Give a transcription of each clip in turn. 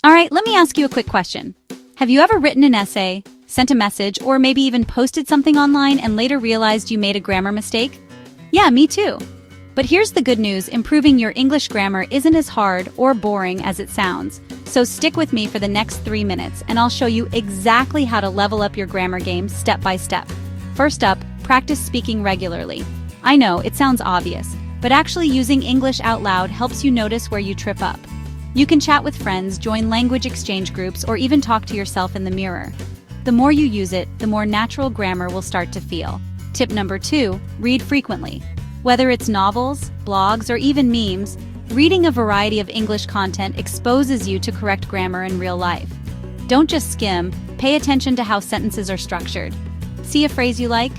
All right, let me ask you a quick question. Have you ever written an essay, sent a message, or maybe even posted something online and later realized you made a grammar mistake? Yeah, me too. But here's the good news, improving your English grammar isn't as hard or boring as it sounds. So stick with me for the next 3 minutes and I'll show you exactly how to level up your grammar game step by step. First up, practice speaking regularly. I know, it sounds obvious, but actually using English out loud helps you notice where you trip up. You can chat with friends, join language exchange groups, or even talk to yourself in the mirror. The more you use it, the more natural grammar will start to feel. Tip number 2, read frequently. Whether it's novels, blogs, or even memes, reading a variety of English content exposes you to correct grammar in real life. Don't just skim, pay attention to how sentences are structured. See a phrase you like?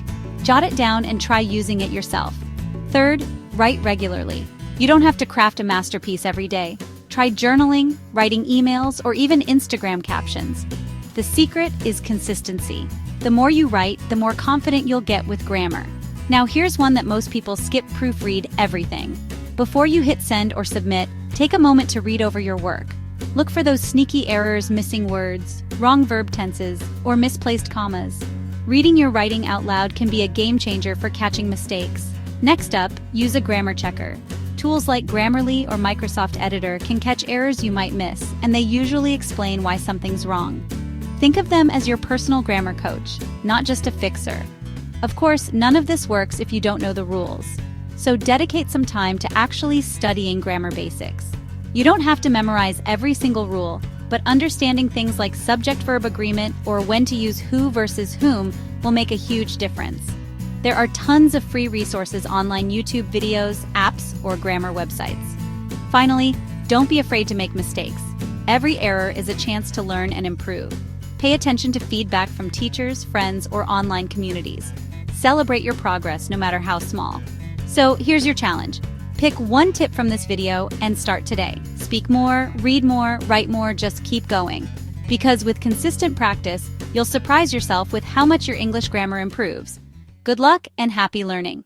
Jot it down and try using it yourself. Third, write regularly. You don't have to craft a masterpiece every day. Try journaling, writing emails, or even Instagram captions. The secret is consistency. The more you write, the more confident you'll get with grammar. Now here's one that most people skip: proofread everything. Before you hit send or submit, take a moment to read over your work. Look for those sneaky errors, missing words, wrong verb tenses, or misplaced commas. Reading your writing out loud can be a game changer for catching mistakes. Next up, use a grammar checker. Tools like Grammarly or Microsoft Editor can catch errors you might miss, and they usually explain why something's wrong. Think of them as your personal grammar coach, not just a fixer. Of course, none of this works if you don't know the rules. So dedicate some time to actually studying grammar basics. You don't have to memorize every single rule, but understanding things like subject-verb agreement or when to use who versus whom will make a huge difference. There are tons of free resources online: YouTube videos, apps, or grammar websites. Finally, don't be afraid to make mistakes. Every error is a chance to learn and improve. Pay attention to feedback from teachers, friends, or online communities. Celebrate your progress no matter how small. So here's your challenge. Pick one tip from this video and start today. Speak more, read more, write more, just keep going. Because with consistent practice, you'll surprise yourself with how much your English grammar improves. Good luck and happy learning!